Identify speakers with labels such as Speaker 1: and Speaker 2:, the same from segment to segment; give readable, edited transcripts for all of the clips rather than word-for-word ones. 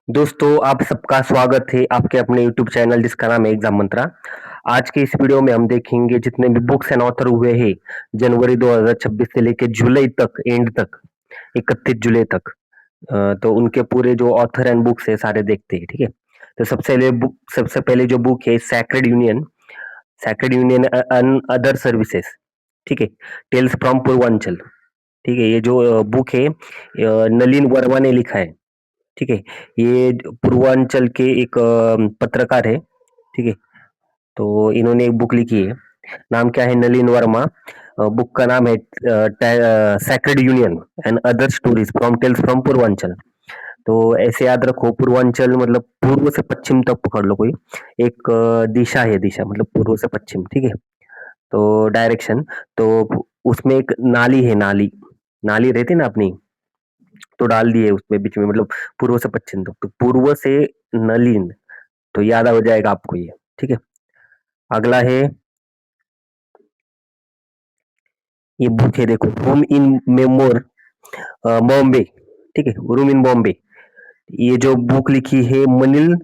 Speaker 1: दोस्तों आप सबका स्वागत है आपके अपने यूट्यूब चैनल जिसका नाम है एग्जाम मंत्रा। आज के इस वीडियो में हम देखेंगे जितने भी बुक्स एंड ऑथर हुए हैं जनवरी 2026 से लेके जुलाई तक एंड तक 31 जुलाई तक। तो उनके पूरे जो ऑथर एंड बुक्स है सारे देखते हैं, ठीक है। तो सबसे पहले जो बुक है sacred union and other services, ठीक है। टेल्स फ्रॉम पूर्वांचल, ठीक है। ये जो बुक है नलिन वर्मा ने लिखा है, ठीक है। ये पूर्वांचल के एक पत्रकार है, ठीक है। तो इन्होंने एक बुक लिखी है, नाम क्या है, नलिन वर्मा। बुक का नाम है sacred union and other stories from tales from Purvanchal. तो ऐसे याद रखो, पूर्वांचल मतलब पूर्व से पश्चिम तक पकड़ लो कोई एक दिशा है, दिशा मतलब पूर्व से पश्चिम, ठीक है। तो डायरेक्शन, तो उसमें एक नाली है, नाली नाली रहती है ना अपनी, तो डाल दिए उसमें बीच में, मतलब पूर्व से पश्चिम तक, तो पूर्व से नलिन, तो याद हो जाएगा आपको ये, ठीक है। अगला है, ये बुक है देखो, रूम इन मेमोर बॉम्बे, ठीक है, रूम इन बॉम्बे। ये जो बुक लिखी है मनिल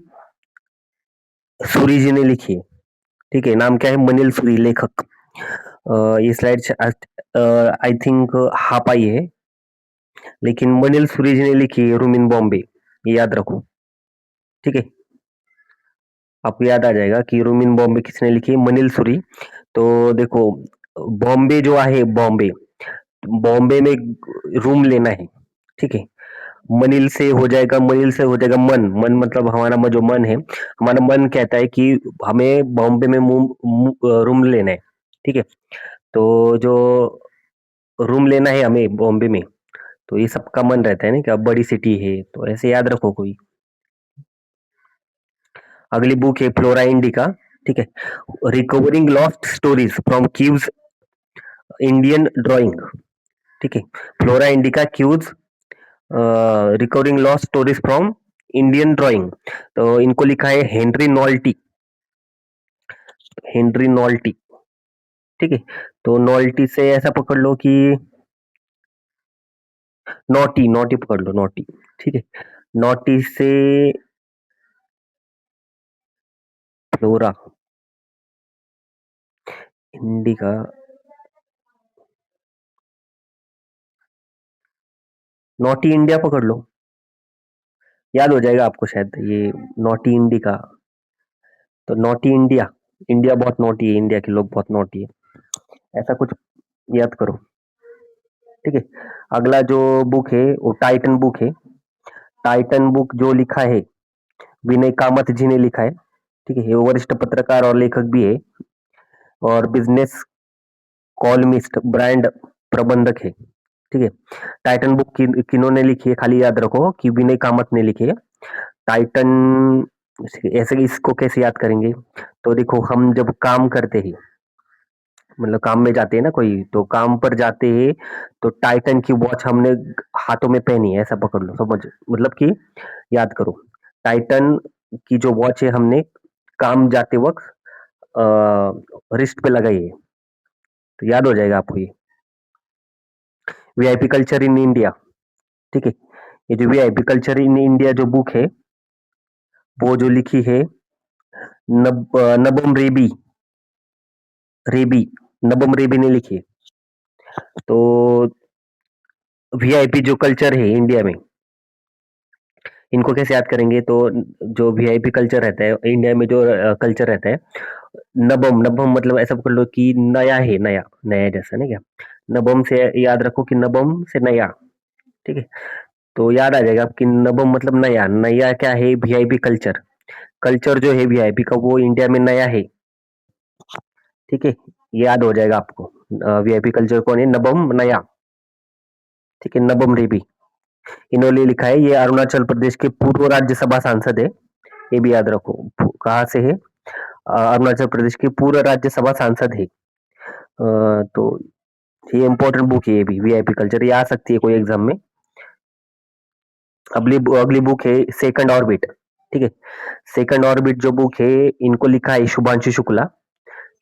Speaker 1: सूरी जी ने लिखी है, ठीक है। नाम क्या है, मनिल सूरी लेखक। ये slide I think half I है, लेकिन मनिल सूरी जी ने लिखी है रूम इन बॉम्बे, ये याद रखो, ठीक है। आपको याद आ जाएगा कि रूम इन बॉम्बे किसने लिखी है, मनिल सूरी। तो देखो, बॉम्बे जो है, बॉम्बे, बॉम्बे में रूम लेना है, ठीक है। मनिल से हो जाएगा मन, मन मतलब हमारा जो मन है, हमारा मन कहता है कि हमें बॉम्बे में रूम लेना है, ठीक है। तो जो रूम लेना है हमें बॉम्बे में, तो ये सबका मन रहता है ना कि अब बड़ी सिटी है, तो ऐसे याद रखो कोई। अगली बुक है फ्लोरा इंडिका, ठीक है। Recovering lost stories from cues Indian drawing, ठीक है। Flora indica cues recovering lost stories from Indian drawing. तो इनको लिखा है हेनरी नॉल्टी, हेनरी नॉल्टी, ठीक है। तो नॉल्टी से ऐसा पकड़ लो कि नोटी, नोटी पकड़ लो, नोटी, ठीक है। नोटी से फ्लोरा इंडिका, नोटी इंडिया पकड़ लो, याद हो जाएगा आपको शायद ये, नोटी इंडिका। तो नोटी इंडिया, इंडिया बहुत नोटी है, इंडिया के लोग बहुत नोटी है, ऐसा कुछ याद करो, ठीक है। अगला जो बुक है वो टाइटन बुक है। टाइटन बुक जो लिखा है विनय कामत जी ने लिखा है, ठीक है। ये वरिष्ठ पत्रकार और लेखक भी है, और बिजनेस कॉलमिस्ट, ब्रांड प्रबंधक है, ठीक है। टाइटन बुक किन्होंने लिखी है, खाली याद रखो कि विनय कामत ने लिखी है। टाइटन, ऐसे इसको कैसे याद करेंगे, तो देखो हम जब काम करते हैं, मतलब काम में जाते हैं ना कोई, तो काम पर जाते हैं, तो टाइटन की वॉच हमने हाथों में पहनी है, ऐसा पकड़ लो, समझ मतलब कि याद करो, टाइटन की जो वॉच है हमने काम जाते वक्त रिस्ट पे लगाई है, तो याद हो जाएगा आपको ये। वीआईपी कल्चर इन इंडिया, ठीक है। ये जो वीआईपी कल्चर इन इंडिया जो बुक है, वो जो लिखी है नबम रेबी नबम रेबी ने लिखी है। तो वीआईपी जो कल्चर है इंडिया में, इनको कैसे याद करेंगे, तो जो वीआईपी कल्चर रहता है इंडिया में, जो कल्चर रहता है, नबम, नबम मतलब ऐसा पकड़ लो कि नया है, नया, नया जैसा ना क्या, नबम से याद रखो कि नबम से नया, ठीक है। तो याद आ जाएगा कि नबम मतलब नया, नया क्या है, वीआईपी कल्चर, कल्चर जो है वीआईपी का वो इंडिया में नया है, ठीक है। ये याद हो जाएगा आपको, वीआईपी कल्चर कौन है, नबम नया, ठीक है, नबम रेबी। इन्होंने लिखा है, ये अरुणाचल प्रदेश के पूर्व राज्यसभा सांसद है, ये भी याद रखो, कहाँ से है, अरुणाचल प्रदेश के पूर्व राज्यसभा सांसद है। तो ये इंपॉर्टेंट बुक है, ये भी वीआईपी कल्चर, ये आ सकती है कोई एग्जाम में। अगली अगली बुक है सेकंड ऑर्बिट, ठीक है। सेकंड ऑर्बिट जो बुक है, इनको लिखा है शुभांशु शुक्ला,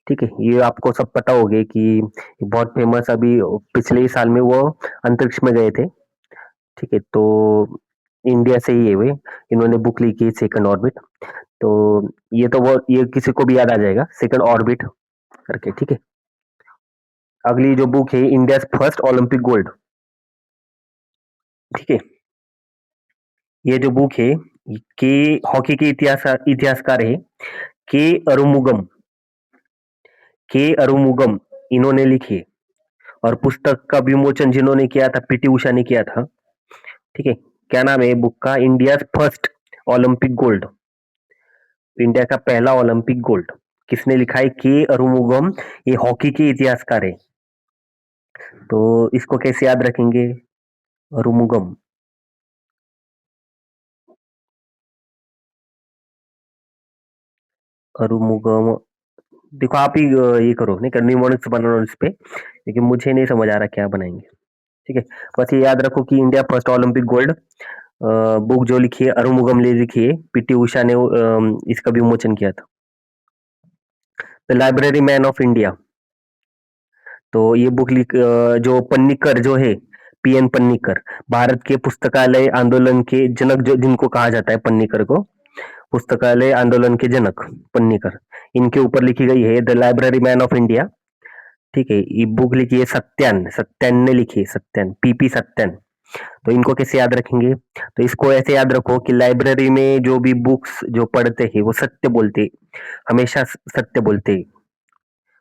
Speaker 1: ठीक है। ये आपको सब पता होगा कि बहुत फेमस, अभी पिछले ही साल में वो अंतरिक्ष में गए थे, ठीक है। तो इंडिया से ही है वे। इन्होंने बुक लिखी है सेकंड ऑर्बिट। तो ये किसी को भी याद आ जाएगा, सेकंड ऑर्बिट करके, ठीक है। अगली जो बुक है, इंडिया फर्स्ट ओलंपिक गोल्ड, ठीक है। ये जो बुक है, के हॉकी के इतिहासकार है के अरुमुगम, इन्होंने लिखी है। और पुस्तक का विमोचन जिन्होंने किया था, पीटी उषा ने किया था, ठीक है। क्या नाम है बुक का? India first Olympic gold, India का पहला ओलंपिक गोल्ड। किसने लिखा है? के अरुमुगम। ये हॉकी के इतिहासकार है। तो इसको कैसे याद रखेंगे? अरुमुगम, अरुमुगम। देखो आप ही ये करो, नहीं कर निमोनिक्स बनाना इस पे, लेकिन मुझे नहीं समझ आ रहा क्या बनाएंगे, ठीक है। बस ये याद रखो कि India first Olympic gold, book जो लिखी है अरुमुगम ने लिखी है, पीटी उषा ने इसका विमोचन किया था। The library man of India, तो ये बुक जो पन्नीकर जो है, पीएन पन्नीकर, भारत के पुस्तकालय आंदोलन के जनक, जो जिनको कहा जाता है पन्नीकर को, पुस्तकालय आंदोलन के जनक पन्नीकर, इनके ऊपर लिखी गई है the library man of India, ठीक है। ये बुक लिखी है सत्यान, सत्यान ने लिखी है, सत्यान, पीपी सत्यान। तो इनको कैसे याद रखेंगे? तो इसको ऐसे याद रखो कि लाइब्रेरी में जो भी बुक्स जो पढ़ते हैं वो सत्य बोलते, हमेशा सत्य बोलते,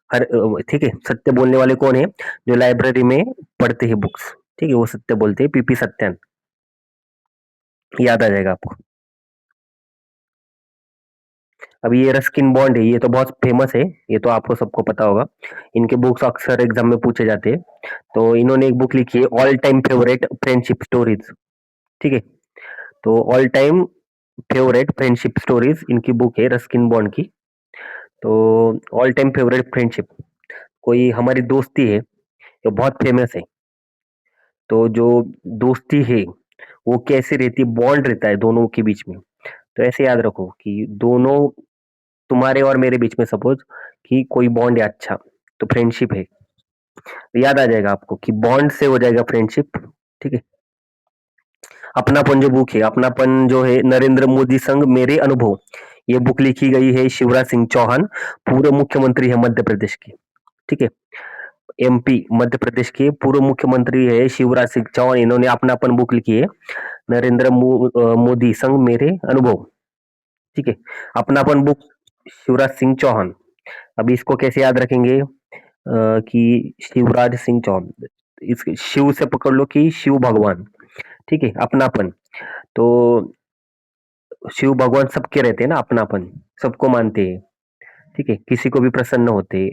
Speaker 1: ठीक है। सत्य बोलने वाले कौन है? जो लाइब्रेरी में पढ़ते हैं बुक्स, ठीक है, वो सत्य बोलते हैं, पीपी सत्यान। याद आ जाएगा आपको। अब ये रस्किन बॉन्ड है, ये तो बहुत फेमस है, ये तो आपको सबको पता होगा। इनके बुक्स अक्सर एग्जाम में पूछे जाते हैं। तो इन्होंने एक बुक लिखी है all time favourite friendship stories, ठीक है। तो all time favourite friendship stories इनकी बुक है, रस्किन बॉन्ड की। तो ऑल टाइम फेवरेट फ्रेंडशिप, कोई हमारी दोस्ती है जो बहुत फेमस है। तो जो दोस्ती है वो कैसे रहती है, बॉन्ड रहता है दोनों के बीच में। तो ऐसे याद रखो कि दोनों, तुम्हारे और मेरे बीच में सपोज कि कोई बॉन्ड है अच्छा, तो फ्रेंडशिप है। तो याद आ जाएगा आपको कि बॉन्ड से हो जाएगा फ्रेंडशिप, ठीक है। अपनापन जो बुक है, अपनापन जो है, नरेंद्र मोदी संग मेरे अनुभव, ये बुक लिखी गई है शिवराज सिंह चौहान, पूर्व मुख्यमंत्री है मध्य प्रदेश के, ठीक है। एमपी मध्य प्रदेश के पूर्व मुख्यमंत्री है शिवराज सिंह चौहान, इन्होंने अपनापन बुक लिखी है, मोदी संग मेरे अनुभव, ठीक है। अपनापन बुक, शिवराज सिंह चौहान। अभी इसको कैसे याद रखेंगे? कि शिवराज सिंह चौहान, इस शिव से पकड़ लो कि शिव भगवान, ठीक है। अपनापन, तो शिव भगवान सबके रहते हैं ना, अपनापन, सबको मानते हैं, ठीक है, किसी को भी प्रसन्न होते,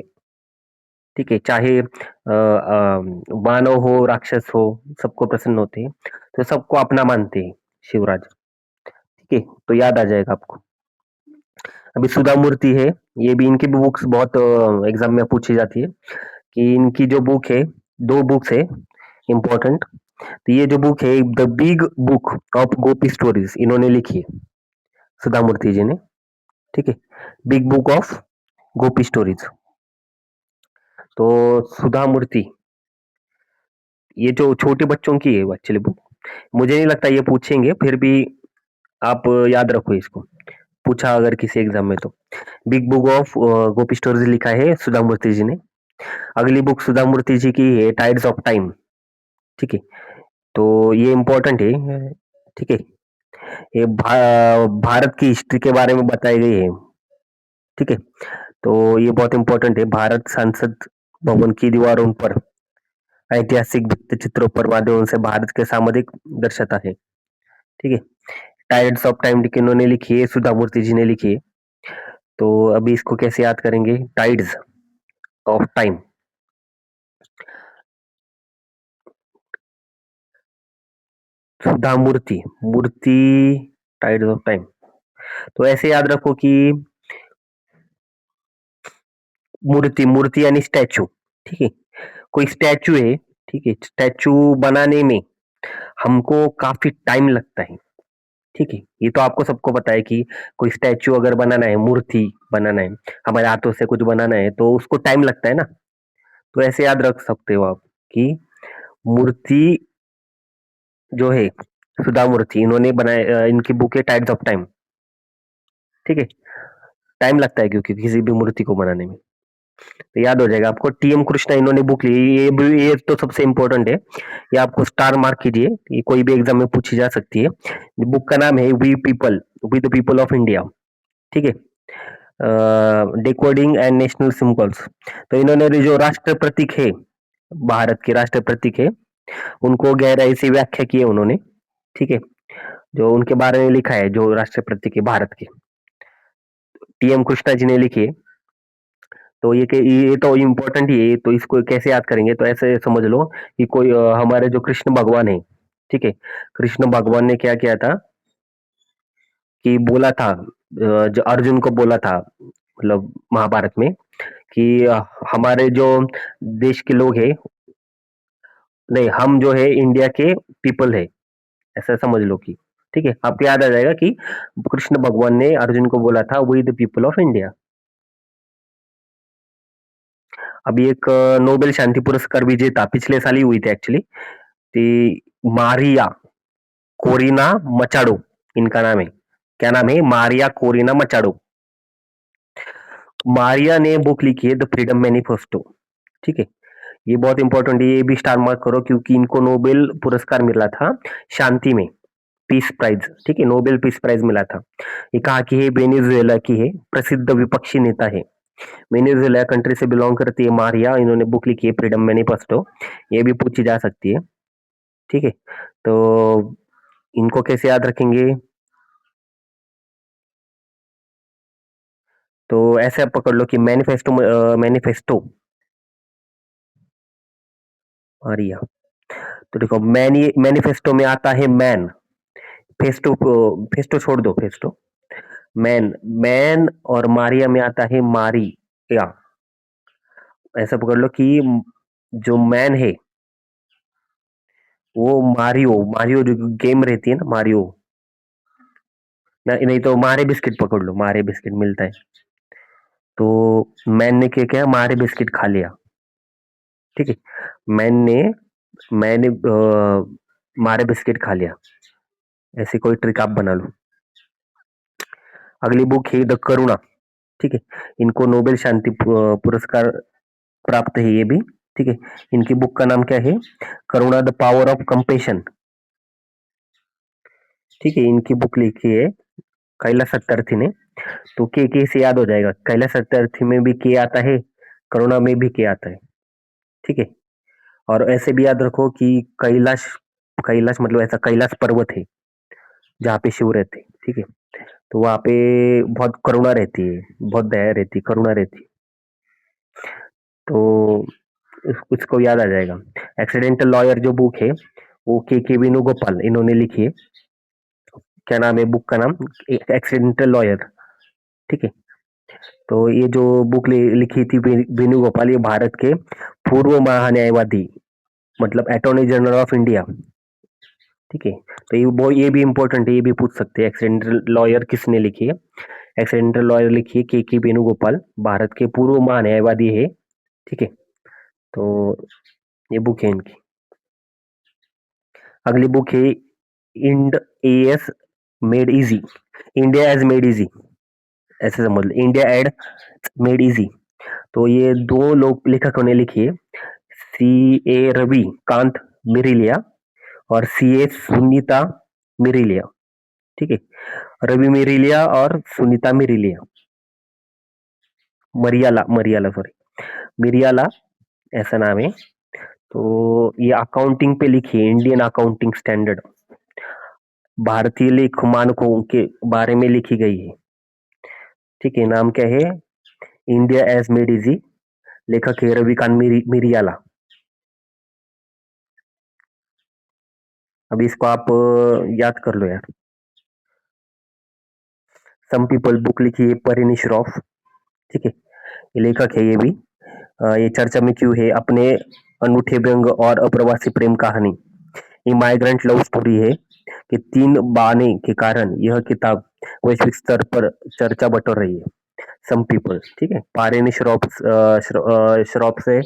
Speaker 1: ठीक है, चाहे मानव हो राक्षस हो, सबको प्रसन्न होते हैं, तो सबको अपना मानते हैं शिवराज, ठीक है। तो याद आ जाएगा आपको। अभी सुधा मूर्ति है, ये भी, इनकी भी बुक्स बहुत एग्जाम में पूछी जाती है, कि इनकी जो बुक है, दो बुक्स है इंपॉर्टेंट। तो ये जो बुक है the big book of Gopi stories, इन्होंने लिखी है सुधा मूर्ति जी ने, ठीक है। Big book of Gopi stories. तो सुधा मूर्ति, ये जो छोटे बच्चों की है एक्चुअली बुक, मुझे नहीं लगता ये पूछेंगे, फिर भी आप याद रखो इसको, पूछा अगर किसी एग्जाम में तो। Big book of Gopi stories लिखा है सुधा मूर्ति जी ने। अगली बुक सुधा मूर्ति जी की है टाइड्स ऑफ टाइम, ठीक है। तो ये इम्पोर्टेंट है, ठीक है। ये भारत की हिस्ट्री के बारे में बताई गई है, ठीक है। तो ये बहुत इंपॉर्टेंट है, भारत संसद भवन की दीवारों पर ऐतिहासिक भित्ति चित्रों पर माध्यमों से भारत के सामाजिक दर्शाता है, ठीक है। टाइड्स ऑफ टाइम इन्होंने लिखी है, सुधा मूर्ति जी ने लिखी है। तो अभी इसको कैसे याद करेंगे? Tides of time, Sudha Murthy, Murthy, tides of time. तो ऐसे याद रखो कि मूर्ति, मूर्ति यानी स्टैचू, ठीक है। कोई स्टैचू है, ठीक है, स्टैचू बनाने में हमको काफी टाइम लगता है, ठीक है। ये तो आपको सबको पता है कि कोई स्टैचू अगर बनाना है, मूर्ति बनाना है, हमारे हाथों से कुछ बनाना है, तो उसको टाइम लगता है ना। तो ऐसे याद रख सकते हो आप कि मूर्ति जो है सुधा मूर्ति, इन्होंने बनाए, इनकी बुक है टाइड्स ऑफ टाइम। ठीक है, टाइम लगता है क्योंकि किसी भी मूर्ति को बनाने में। तो याद हो जाएगा आपको, टीएम कृष्णा इन्होंने बुक ली, ये तो सबसे इंपॉर्टेंट है, ये आपको स्टार मार्क कीजिए, ये कोई भी एग्जाम में पूछी जा सकती है। बुक का नाम है we people, we the people of India. ठीक है, डिकोडिंग एंड नेशनल सिंबल्स। तो इन्होंने जो राष्ट्र प्रतीक है, भारत के राष्ट्र प्रतीक है, उनको गहराई से व्याख्या की है उन्होंने। ठीक है, जो उनके बारे में लिखा है, जो राष्ट्र प्रतीक है भारत के, टीएम कृष्णा जी ने लिखी है। तो ये तो इम्पोर्टेंट ही है, तो इसको कैसे याद करेंगे, तो ऐसे समझ लो कि कोई हमारे जो कृष्ण भगवान है, ठीक है, कृष्ण भगवान ने क्या किया था कि बोला था, जो अर्जुन को बोला था, मतलब महाभारत में, कि हमारे जो देश के लोग हैं, नहीं, हम जो है इंडिया के पीपल है, ऐसा समझ लो कि, ठीक है, आपको याद आ जाएगा कि कृष्ण भगवान ने अर्जुन को बोला था we the people of India. अभी एक नोबेल शांति पुरस्कार विजेता पिछले साल ही हुई थी एक्चुअली, ती मारिया कोरिना मचाडो, इनका नाम है। क्या नाम है? Maria Corina Machado. मारिया ने बुक लिखी है द फ्रीडम मैनिफेस्टो। ठीक है, ये बहुत इंपॉर्टेंट है, ये भी स्टार मार्क करो, क्योंकि इनको नोबेल पुरस्कार मिला था शांति में, पीस प्राइज। ठीक है, नोबेल पीस प्राइज मिला था। ये कहा की है? वेनेजुएला की है, प्रसिद्ध विपक्षी नेता है, वेनेजुएला कंट्री से बिलोंग करती है मारिया, इन्होंने बुक लिखी है फ्रीडम मैनिफेस्टो, ये भी पूछी जा सकती है। ठीक है, तो इनको कैसे याद रखेंगे? तो ऐसे आप पकड़ लो कि मैनिफेस्टो, मैनिफेस्टो मारिया। तो देखो, मैनिफेस्टो में आता है मैन, फेस्टो को, फेस्टो छोड़ दो, फेस्टो, मैन, मैन, और मारिया में आता है मारी, या ऐसा पकड़ लो कि जो मैन है वो मारियो, मारियो जो गेम रहती है ना, मारियो, नहीं तो मारे बिस्किट पकड़ लो, मारे बिस्किट मिलता है। तो मैन ने क्या किया? मारे बिस्किट खा लिया। ठीक है, मैन ने, मैंने मारे बिस्किट खा लिया, ऐसी कोई ट्रिक आप बना लो। अगली बुक है द करुणा। ठीक है, इनको नोबेल शांति पुरस्कार प्राप्त है ये भी। ठीक है, इनकी बुक का नाम क्या है? करुणा द पावर ऑफ कंपेशन। ठीक है, इनकी बुक लिखी है कैलाश सत्यार्थी ने। तो के से याद हो जाएगा, कैलाश सत्यार्थी में भी के आता है, करुणा में भी के आता है। ठीक है, और ऐसे भी याद रखो कि कैलाश, कैलाश मतलब ऐसा कैलाश पर्वत है जहाँ पे शिव रहते हैं। ठीक है, तो वहां पे बहुत करुणा रहती है, बहुत दया रहती है, करुणा रहती है। तो उसको याद आ जाएगा। एक्सीडेंटल लॉयर जो बुक है, वो के वेणुगोपाल इन्होंने लिखी है। क्या नाम है बुक का नाम? Accidental lawyer. ठीक है, तो ये जो बुक लिखी थी वेणुगोपाल, ये भारत के पूर्व महान्यायवादी, मतलब अटॉर्नी जनरल ऑफ इंडिया। ठीक है, तो ये भी इंपॉर्टेंट है, ये भी पूछ सकते हैं, एक्सीडेंटल लॉयर किसने लिखी है? एक्सीडेंटल लॉयर लिखी है के वेणुगोपाल, भारत के पूर्व महान्यायवादी है। ठीक है, तो ये बुक है इनकी। अगली बुक है ind s made easy, India as made easy, ऐसे समझ लो, इंडिया एड मेड इजी। तो ये दो लोग, लेखकों ने लिखी है, सी ए रवि कांत मिरिलिया और सी ए सुनीता मिरिलिया। ठीक है, रवि मिरिलिया और सुनीता मिरिलिया, मरियाला, मरियाला सॉरी, मिरियाला ऐसा नाम है। तो ये अकाउंटिंग पे लिखी है, इंडियन अकाउंटिंग स्टैंडर्ड, भारतीय लेख मानकों के बारे में लिखी गई है। ठीक है, नाम क्या है? इंडिया एज मेड इजी, लेखक है रविकांत मिरियाला। अभी इसको आप याद कर लो यार। सम पीपल बुक लिखी है परिनी श्रॉफ। ठीक है, ये लेखक है ये भी। ये चर्चा में क्यों है? अपने अनूठे व्यंग और अप्रवासी प्रेम कहानी, ये माइग्रेंट लव स्टोरी है कि तीन बाने के कारण यह किताब वैश्विक स्तर पर चर्चा बटोर रही है। सम पीपल, ठीक है, पारेनी श्रॉफ, श्रॉफ से,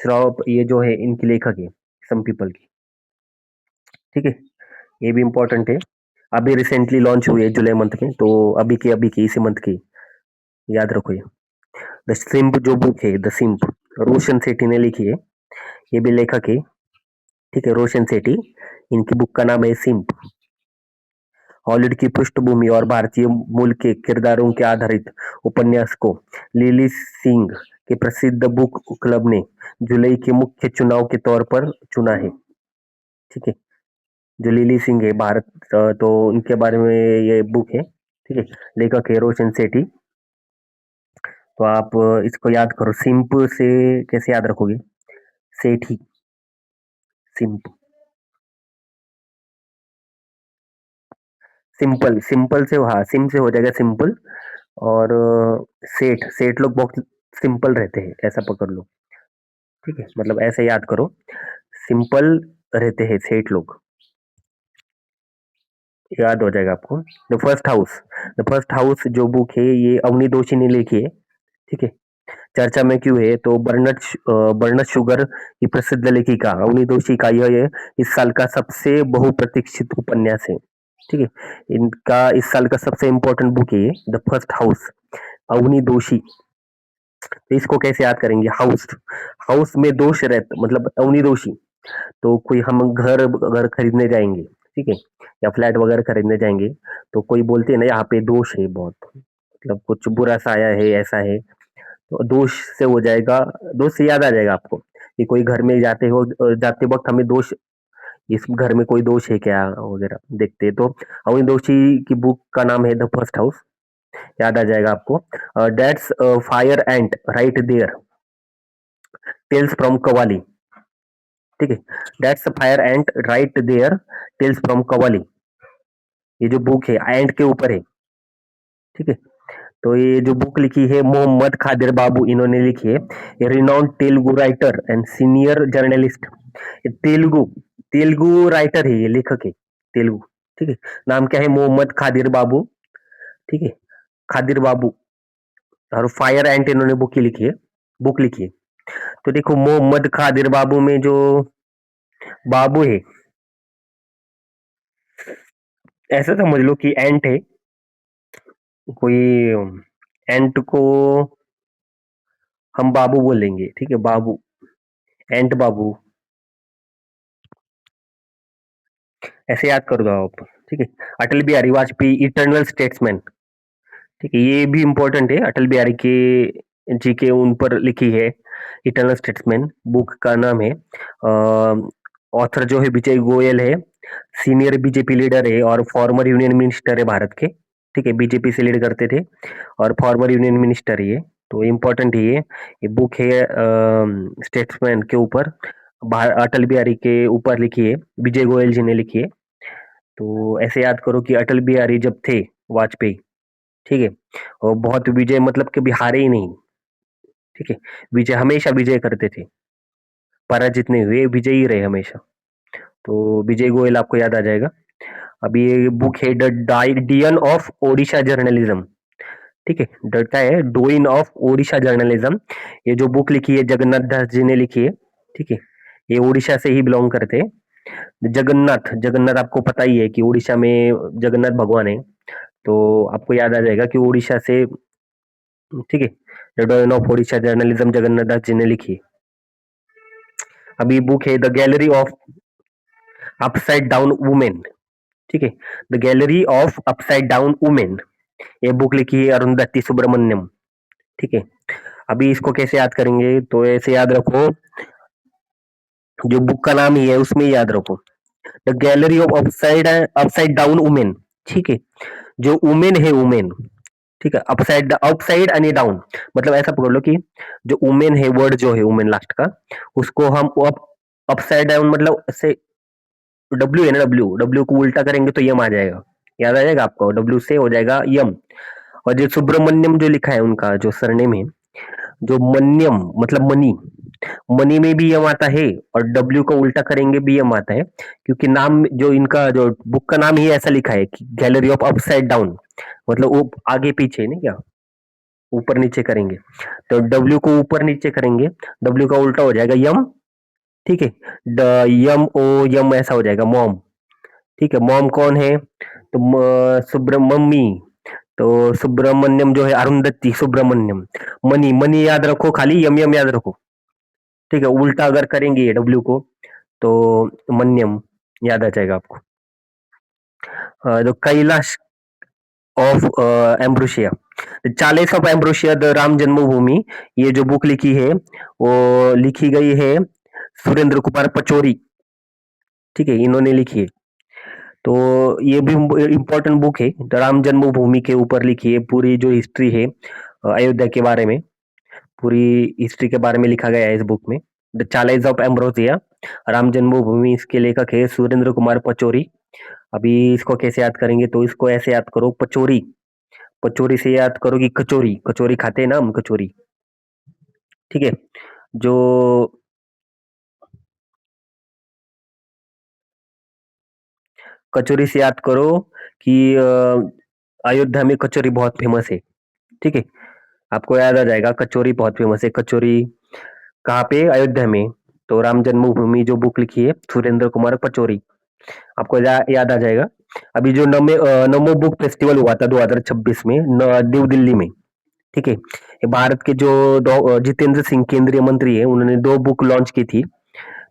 Speaker 1: श्रॉफ ये जो है इनकी लेखक है, सम पीपल की। ठीक है, ये भी इम्पोर्टेंट है। अभी रिसेंटली लॉन्च हुई है जुलाई मंथ में, तो अभी की इसी मंथ की, याद रखो ये। द सिम्प जो बुक है, द सिम्प, रोशन सेठी ने लिखी है। ये भी लेखक है, ठीक है, रोशन सेठी। इनकी बुक का नाम है सिम्प। हॉलीवुड की पृष्ठभूमि और भारतीय मूल के किरदारों के आधारित उपन्यास को लिली सिंह के प्रसिद्ध बुक क्लब ने जुलाई के मुख्य चुनाव के तौर पर चुना है। ठीक है, जो लिली सिंह है भारत, तो उनके बारे में ये बुक है। ठीक है, लेखक है रोशन सेठी। तो आप इसको याद करो, सिंप से कैसे याद रखोगे? सेठी, सिंप। सिंपल, सिंपल से, हाँ, सिम से हो जाएगा सिंपल। और सेठ, सेठ लोग बहुत सिंपल रहते हैं, ऐसा पकड़ लो। ठीक है, मतलब ऐसे याद करो, सिंपल रहते हैं सेठ लोग, याद हो जाएगा आपको। The first house, the first house जो बुक है ये अवनी दोषी ने लिखी है। ठीक है, चर्चा में क्यों है? तो बर्नट शुगर की प्रसिद्ध लेखिका अवनी दोषी का यह इस साल का सबसे बहुप्रतीक्षित उपन्यास है। ठीक है, इनका इस साल का सबसे इम्पोर्टेंट बुक है द फर्स्ट हाउस, अवनी दोषी। तो इसको कैसे याद करेंगे? हाउस, हाउस में दोष रहता, मतलब अवनी दोषी। तो कोई हम घर घर खरीदने जाएंगे, ठीक है, या फ्लैट वगैरह खरीदने जाएंगे, तो कोई बोलते हैं ना यहाँ पे दोष है बहुत, मतलब कुछ बुरा सा आया है, ऐसा है। तो दोष से हो जाएगा, दोष से याद आ जाएगा आपको कि कोई घर में जाते वक्त हमें दोष, इस घर में कोई दोष है क्या वगैरह देखते हैं। तो अवनी दोषी की बुक का नाम है द फर्स्ट हाउस, याद आ जाएगा आपको। That's fire and right there, tales from Kavali. ठीक है, that's fire and right there, tales from Kavali. ये जो बुक है एंड के ऊपर है। ठीक है, तो ये जो बुक लिखी है मोहम्मद खादिर बाबू, इन्होंने लिखी है। ये renowned Telugu writer and senior journalist. ये तेलुगु, तेलुगु राइटर है, ये लेखक है तेलुगु। ठीक है, नाम क्या है? मोहम्मद खादिर बाबू। ठीक है, खादिर बाबू। और फायर एंड इन्होंने बुक लिखी है। तो देखो, मोहम्मद खादिर बाबू में जो बाबू है, ऐसा समझ लो कि एंट है कोई, एंट को हम बाबू बोलेंगे। ठीक है, बाबू, एंट बाबू, ऐसे याद कर दो आप। ठीक है, अटल बिहारी वाजपेयी, इटर्नल स्टेट्समैन। ठीक है, ये भी इम्पोर्टेंट है, अटल बिहारी के जी के उन पर लिखी है, इटर्नल स्टेट्समैन। बुक का नाम है, ऑथर जो है विजय गोयल है, सीनियर बीजेपी लीडर है और फॉर्मर यूनियन मिनिस्टर है भारत के। ठीक है, बीजेपी से लीड करते थे और फॉर्मर यूनियन मिनिस्टर ये, तो इम्पोर्टेंट है ये बुक है स्टेट्समैन के ऊपर, अटल बिहारी के ऊपर लिखी है, विजय गोयल जी ने लिखी है। तो ऐसे याद करो कि अटल बिहारी जब थे वाजपेयी, ठीक है, और बहुत विजय, मतलब कभी हारे ही नहीं। ठीक है, विजय हमेशा विजय करते थे, पराजित नहीं हुए, विजयी रहे हमेशा। तो विजय गोयल आपको याद आ जाएगा। अभी ये बुक है द डायन ऑफ ओडिशा जर्नलिज्म। ठीक है, डरता है डोइन ऑफ ओडिशा जर्नलिज्म। ये जो बुक लिखी है जगन्नाथ दास जी ने लिखी है। ठीक है, ये उड़ीसा से ही बिलोंग करते हैं। जगन्नाथ, जगन्नाथ आपको पता ही है कि उड़ीसा में जगन्नाथ भगवान है। तो आपको याद आ जाएगा कि उड़ीसा से, ठीक है, the dawn of Odisha journalism Jagannath Das ji ने लिखी। अभी बुक है the gallery of upside down women. ठीक है, the gallery of upside down women, ये बुक लिखी है अरुंधति सुब्रमण्यम। ठीक है, अभी इसको कैसे याद करेंगे? तो ऐसे याद रखो, जो बुक का नाम ही है उसमें ही याद रखो, the gallery of upside upside down women. ठीक है, जो वुमेन है, वुमेन, ठीक है, अपसाइड अपसाइड एंड डाउन, मतलब ऐसा पकड़ लो कि जो वुमेन है, वर्ड जो है वुमेन लास्ट का, उसको हम अपसाइड डाउन, मतलब ऐसे, डब्ल्यू है ना, डब्ल्यू, डब्ल्यू को उल्टा करेंगे तो यम आ जाएगा, याद आ जाएगा आपको, डब्ल्यू से हो जाएगा यम। और जो सुब्रमण्यम जो लिखा है उनका जो सरनेम है, जो मन्यम मतलब मनी, मनी में भी यम आता है, और डब्ल्यू को उल्टा करेंगे भी यम आता है, क्योंकि नाम जो इनका जो बुक का नाम ही ऐसा लिखा है कि गैलरी ऑफ अपसाइड डाउन, मतलब वो आगे पीछे नहीं क्या, ऊपर नीचे करेंगे, तो डब्ल्यू को ऊपर नीचे करेंगे, डब्ल्यू का उल्टा हो जाएगा यम। ठीक है, यम ओ यम ऐसा हो जाएगा, मॉम। ठीक है, मॉम कौन है? तो सुब्रमण्यम, तो सुब्रमण्यम जो है अरुंधति सुब्रमण्यम। मनी, मनी याद रखो, खाली यम यम याद रखो। ठीक है, उल्टा अगर करेंगे डब्ल्यू को तो मन्यम याद आ जाएगा आपको। तो कैलाश ऑफ एम्ब्रोशिया, चालीस ऑफ एम्ब्रोशिया द राम जन्मभूमि, ये जो बुक लिखी है वो लिखी गई है सुरेंद्र कुमार पचौरी। ठीक है, इन्होंने लिखी है। तो ये भी इम्पोर्टेंट बुक है, तो राम जन्मभूमि के ऊपर लिखी है, पूरी जो हिस्ट्री है अयोध्या के बारे में, पूरी हिस्ट्री के बारे में लिखा गया है इस बुक में। The challenge of ambrosia, Ram जन्मभूमि, इसके लेखक है सुरेंद्र कुमार पचौरी। अभी इसको कैसे याद करेंगे? तो इसको ऐसे याद करो, पचौरी, पचौरी से याद करो कि कचौरी, कचौरी खाते हैं ना हम, कचौरी। ठीक है, जो कचौरी से याद करो कि अयोध्या में कचौरी बहुत फेमस है। ठीक है, आपको याद आ जाएगा, कचौरी बहुत फेमस है। कचौरी कहाँ पे? अयोध्या में। तो राम जन्मभूमि जो बुक लिखी है सुरेंद्र कुमार पचौरी, आपको याद आ जाएगा। अभी जो नमो बुक फेस्टिवल हुआ था 2026 में न्यू दिल्ली में। ठीक है, ये भारत के जो जितेंद्र सिंह केंद्रीय मंत्री है, उन्होंने दो बुक लॉन्च की थी।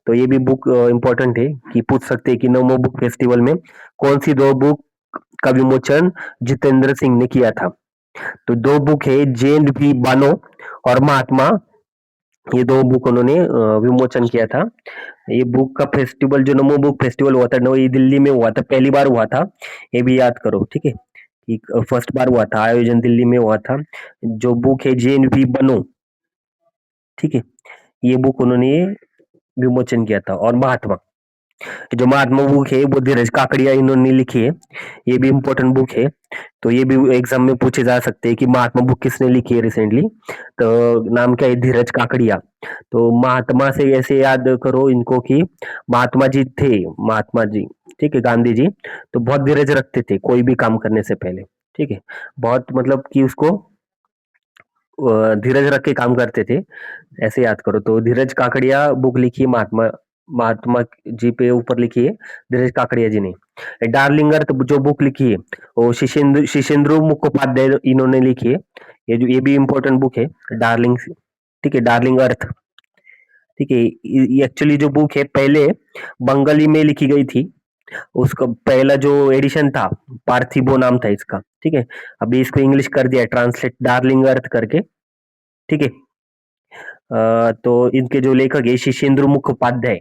Speaker 1: तो ये भी बुक इम्पोर्टेंट है, कि पूछ सकते हैं कि नमो बुक फेस्टिवल में कौन सी दो बुक का विमोचन जितेंद्र सिंह ने किया था? तो दो बुक है, जेन वी बानो और महात्मा, ये दो बुक उन्होंने विमोचन किया था। ये बुक का फेस्टिवल, जो नमो बुक फेस्टिवल हुआ था, नई दिल्ली में हुआ था, पहली बार हुआ था। ये भी याद करो, ठीक है, कि फर्स्ट बार हुआ था, आयोजन दिल्ली में हुआ था। जो बुक है जेन वी बनो, ठीक है, ये बुक उन्होंने विमोचन किया था। और महात्मा, जो महात्मा बुक है वो धीरज काकड़िया इन्होंने लिखी है, ये भी इम्पोर्टेंट बुक है। तो ये भी एग्जाम में पूछे जा सकते हैं कि महात्मा बुक किसने लिखी है रिसेंटली। तो नाम क्या है? धीरज काकड़िया। तो महात्मा से ऐसे याद करो इनको कि महात्मा जी थे, महात्मा जी, ठीक है, गांधी जी, तो बहुत धीरज रखते थे कोई भी काम करने से पहले। ठीक है, बहुत मतलब कि उसको धीरज रख के काम करते थे, ऐसे याद करो। तो धीरज काकड़िया बुक लिखी है, महात्मा, महात्मा जी पे ऊपर लिखी है धीरज काकड़िया जी ने। डार्लिंग अर्थ जो बुक लिखी है वो शिशेंद्र मुखोपाध्याय इन्होंने लिखी है। ये भी इम्पोर्टेंट बुक है, डार्लिंग, ठीक है, डार्लिंग अर्थ। ठीक है, ये एक्चुअली जो बुक है पहले बंगाली में लिखी गई थी, उसका पहला जो एडिशन था पार्थिबो नाम था इसका। ठीक है, अभी इसको इंग्लिश कर दिया ट्रांसलेट, डार्लिंग अर्थ करके। ठीक है, तो इनके जो लेखक है शिशेंद्र मुखोपाध्याय,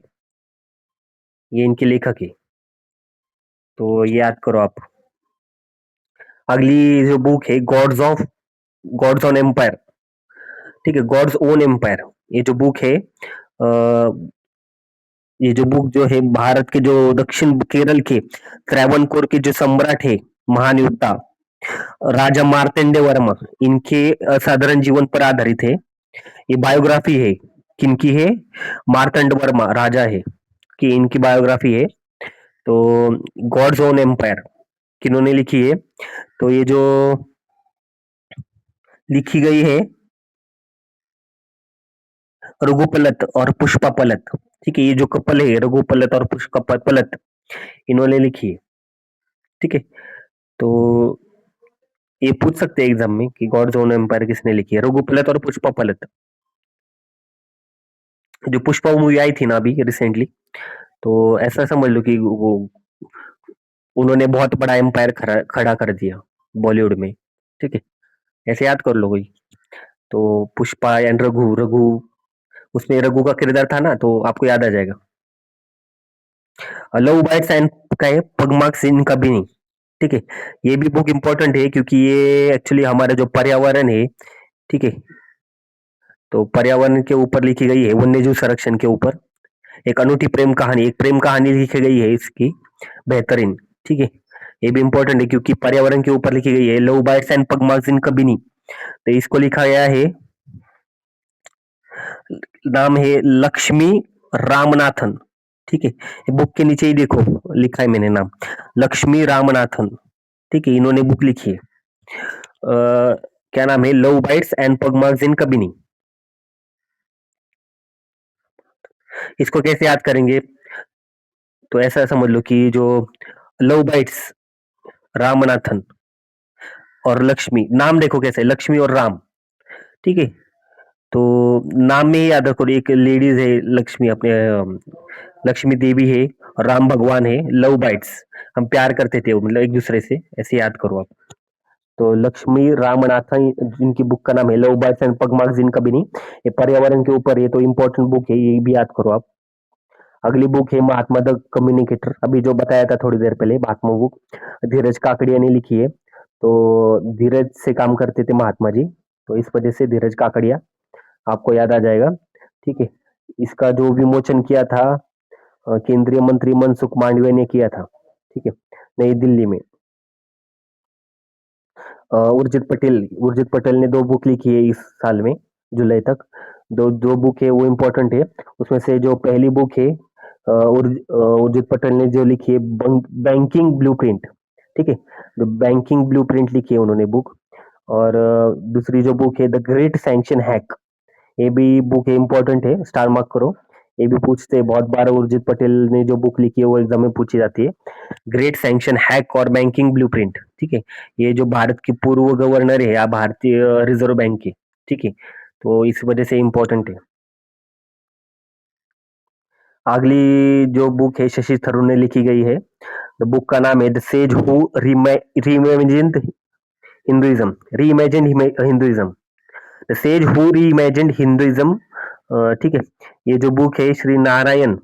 Speaker 1: ये इनके लेखक है। तो ये याद करो आप। अगली जो बुक है gods of, gods on empire, ठीक है, गॉड्स ओन एम्पायर, ये जो बुक है ये जो बुक जो है भारत के जो दक्षिण केरल के त्रावणकोर के जो सम्राट है, महान योद्धा राजा मार्तंडे वर्मा, इनके असाधारण जीवन पर आधारित है। ये बायोग्राफी है, किनकी है? मार्तंड वर्मा राजा है कि इनकी बायोग्राफी है। तो गॉड्स ओन एम्पायर किन्होंने लिखी है? तो ये जो लिखी गई है रघुपलत और पुष्पा पलत। ठीक है, ये जो कपल है रघुपलत और पुष्पा पलत, इन्होंने लिखी है। ठीक है, तो ये पूछ सकते हैं एग्जाम में कि गॉड्स ओन एम्पायर किसने लिखी है? रघुपलत और पुष्पा पलत। जो पुष्पा मूवी आई थी ना अभी रिसेंटली, तो ऐसा समझ लो कि वो उन्होंने बहुत बड़ा एम्पायर खड़ा कर दिया बॉलीवुड में। ठीक है, ऐसे याद कर लो कोई। तो पुष्पा एंड रघु, रघु, उसमें रघु का किरदार था ना, तो आपको याद आ जाएगा। लव बाइट्स एंड का है पगमार्क सिंह का भी नहीं। ठीक है, ये भी बुक इंपॉर्टेंट है क्योंकि ये एक्चुअली हमारा जो पर्यावरण है, ठीक है, तो पर्यावरण के ऊपर लिखी गई है, वन्य जीव संरक्षण के ऊपर एक अनूठी प्रेम कहानी, एक प्रेम कहानी लिखी गई है इसकी, बेहतरीन। ठीक है, ये भी इंपॉर्टेंट है क्योंकि पर्यावरण के ऊपर लिखी गई है। लव बाइट्स एंड पगमार्क इन कबिनी, तो इसको लिखा गया है, नाम है लक्ष्मी रामनाथन। ठीक है, बुक के नीचे ही देखो लिखा है मैंने नाम, लक्ष्मी रामनाथन। ठीक है, इन्होंने बुक लिखी है, क्या नाम है? लव बाइट्स एंड पगमार्क इन कबिनी। इसको कैसे याद करेंगे? तो ऐसा समझ लो कि जो लव बाइट्स, रामनाथन और लक्ष्मी। नाम देखो कैसे, लक्ष्मी और राम, ठीक है। तो नाम में ही याद रखो, एक लेडीज है लक्ष्मी, अपने लक्ष्मी देवी है, और राम भगवान है। लव बाइट्स, हम प्यार करते थे मतलब एक दूसरे से, ऐसे याद करो आप। तो लक्ष्मी रामनाथन, जिनकी बुक का नाम है लव बाइट्स एंड पग मार्क्स इन कभी नहीं, ये पर्यावरण के ऊपर है, तो इम्पोर्टेंट बुक है, ये भी याद करो आप। अगली बुक है महात्मा द कम्युनिकेटर, अभी जो बताया था थोड़ी देर पहले, महात्मा बुक धीरज काकड़िया ने लिखी है। तो धीरज से काम करते थे महात्मा जी, तो इस वजह से धीरज काकड़िया आपको याद आ जाएगा, ठीक है। इसका जो विमोचन किया था केंद्रीय मंत्री मनसुख मांडविया ने किया था, ठीक है, नई दिल्ली में। उर्जित पटेल ने दो बुक लिखी है इस साल में, जुलाई तक। दो दो बुक है वो इम्पोर्टेंट है। उसमें से जो पहली बुक है उर्जित पटेल ने जो लिखी है, बैंकिंग ब्लूप्रिंट, ठीक है। जो बैंकिंग ब्लूप्रिंट लिखी है उन्होंने बुक। और दूसरी जो बुक है द ग्रेट सैंक्शन हैक, ये भी बुक है, इंपॉर्टेंट है, स्टार मार्क करो। ये भी पूछते हैं बहुत बार, उर्जित पटेल ने जो बुक लिखी है वो एग्जाम में पूछी जाती है। ग्रेट सैंक्शन हैक और बैंकिंग ब्लूप्रिंट, ठीक है। ये जो भारत की पूर्व गवर्नर है या भारतीय रिजर्व बैंक की, ठीक है, तो इस वजह से इंपॉर्टेंट है। अगली जो बुक है शशि थरूर ने लिखी गई है, द बुक का नाम है the sage who reimagined Hinduism, reimagined Hinduism, the sage who reimagined Hinduism, ठीक है। ये जो बुक है श्री नारायण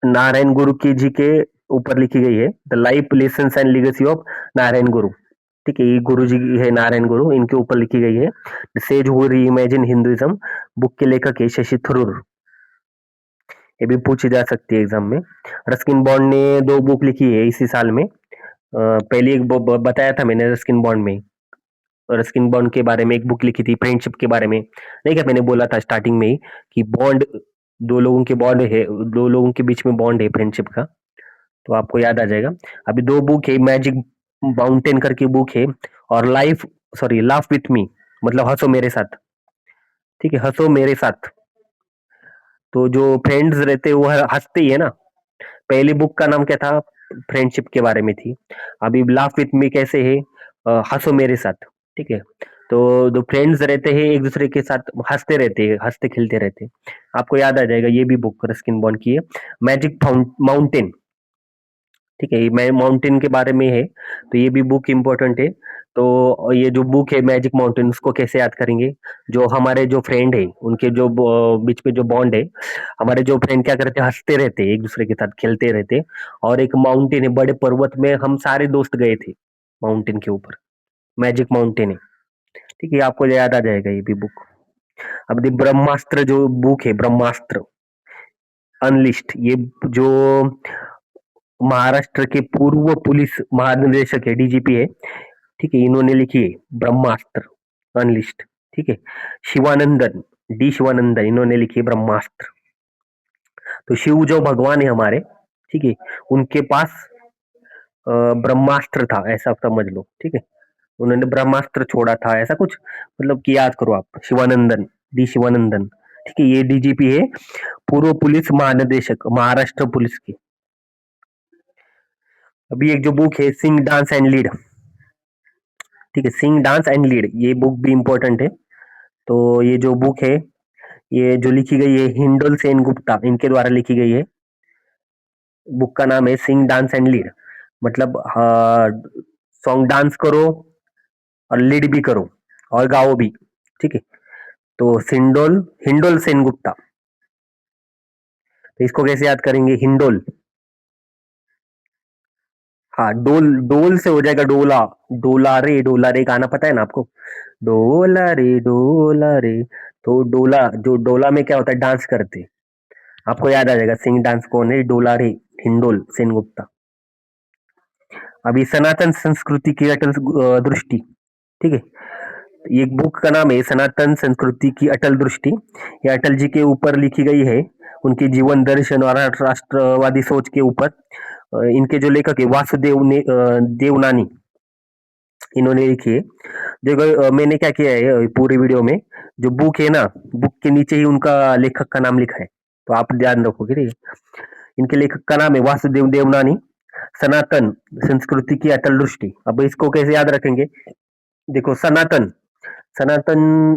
Speaker 1: नारायण गुरु की जी के ऊपर लिखी गई है, the life lessons and legacy of Narayan गुरु, ठीक है। ये गुरु जी है नारायण गुरु, इनके ऊपर लिखी गई है, the sage who reimagine Hinduism. Book के लेखक है शशि थरूर, ये भी पूछी जा सकती है एग्जाम में। रस्किन बॉन्ड ने दो बुक लिखी है इसी साल में। पहले एक बताया था मैंने रस्किन बॉन्ड में, रस्किन बॉन्ड के बारे में एक बुक लिखी थी, फ्रेंडशिप के बारे में, नहीं क्या मैंने बोला था स्टार्टिंग में ही कि बॉन्ड, दो लोगों के बॉन्ड है, दो लोगों के बीच में बॉन्ड है फ्रेंडशिप का, तो आपको याद आ जाएगा। अभी दो बुक है, मैजिक माउंटेन करके बुक है, और लाफ विथ मी, मतलब हंसो मेरे साथ, ठीक है, हंसो मेरे साथ। तो जो फ्रेंड्स रहते हैं वो हंसते ही है ना। पहली बुक का नाम क्या था, फ्रेंडशिप के बारे में थी। अभी लाफ विथ मी कैसे है, हंसो मेरे साथ, ठीक है। तो जो फ्रेंड्स रहते हैं एक दूसरे के साथ हंसते रहते हैं, हंसते खेलते रहते हैं, आपको याद आ जाएगा। ये भी बुक रस्किन बॉन्ड की है, मैजिक माउंटेन, ठीक है, ये माउंटेन के बारे में है, तो ये भी बुक इम्पोर्टेंट है। तो ये जो बुक है मैजिक माउंटेन, उसको कैसे याद करेंगे, जो हमारे जो फ्रेंड है उनके जो बीच में जो बॉन्ड है, हमारे जो फ्रेंड क्या करते हैं, हंसते रहते हैं, एक दूसरे के साथ खेलते रहते हैं। और एक माउंटेन है, बड़े पर्वत में हम सारे दोस्त गए थे, माउंटेन के ऊपर, मैजिक माउंटेन है, ठीक है, आपको याद आ जाएगा ये भी बुक। अब ब्रह्मास्त्र जो बुक है, ब्रह्मास्त्र अनलिस्ट, ये जो महाराष्ट्र के पूर्व पुलिस महानिदेशक है, डीजीपी है, ठीक है, इन्होंने लिखी है ब्रह्मास्त्र अनलिस्ट, ठीक है। शिवानंदन, डी शिवानंदन, इन्होंने लिखी है ब्रह्मास्त्र। तो शिव जो भगवान है हमारे, ठीक है, उनके पास ब्रह्मास्त्र था, ऐसा समझ लो, ठीक है। उन्होंने ब्रह्मास्त्र छोड़ा था, ऐसा कुछ, मतलब कि याद करो आप, शिवानंदन, डी शिवानंदन, ठीक है, ये डीजीपी है, पूर्व पुलिस महानिदेशक महाराष्ट्र पुलिस की। अभी एक जो बुक है सिंग डांस एंड लीड, ठीक है, सिंग डांस एंड लीड, ये बुक भी इंपॉर्टेंट है। तो ये जो बुक है, ये जो लिखी गई है हिंडोल सेन गुप्ता, इनके द्वारा लिखी गई है। बुक का नाम है सिंग डांस एंड लीड, मतलब सॉन्ग डांस करो और लीड भी करो और गाओ भी, ठीक है। तो सिंडोल हिंडोल सेन गुप्ता, तो इसको कैसे याद करेंगे, हिंडोल, हाँ, डोल डोल से हो जाएगा डोला, डोला रे गाना पता है ना आपको, डोला रे। तो डोला, जो डोला में क्या होता है, डांस करते, आपको याद आ जाएगा सिंग डांस कौन है, डोला रे, हिंडोल सेन गुप्ता। अभी सनातन संस्कृति की अटल दृष्टि, ठीक है, ये एक बुक का नाम है सनातन संस्कृति की अटल दृष्टि, ये अटल जी के ऊपर लिखी गई है, उनके जीवन दर्शन और राष्ट्रवादी सोच के ऊपर। इनके जो लेखक है वासुदेव देवनानी, इन्होंने लिखी है। देखो मैंने क्या किया है पूरी वीडियो में, जो बुक है ना, बुक के नीचे ही उनका लेखक का नाम लिखा है, तो आप ध्यान रखोगे ठीक है? इनके लेखक का नाम है वासुदेव देवनानी। सनातन संस्कृति की अटल दृष्टि। अब इसको कैसे याद रखेंगे? देखो सनातन, सनातन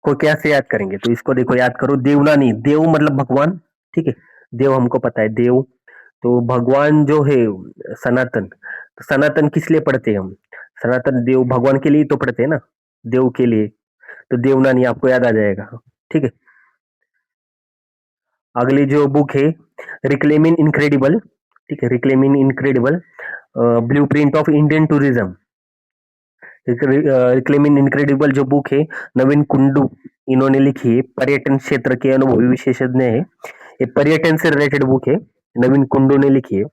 Speaker 1: को कैसे याद करेंगे? तो इसको देखो याद करो, देवनानी, देव मतलब भगवान, ठीक है। देव हमको पता है, देव। तो भगवान जो है सनातन, तो सनातन किस लिए पढ़ते हैं हम? सनातन देव भगवान के लिए तो पढ़ते हैं ना, देव के लिए। तो देवनानी आपको याद आ जाएगा, ठीक है। अगली जो बुक है, रिक्लेमिंग इनक्रेडिबल, ठीक है, reclaiming incredible, blue print of Indian tourism. Reclaiming incredible जो बुक है, नवीन कुंडू इन्होंने लिखी है, पर्यटन क्षेत्र के अनुभवी विशेषज्ञ है। ये पर्यटन से रिलेटेड बुक है, नवीन कुंडू ने लिखी है।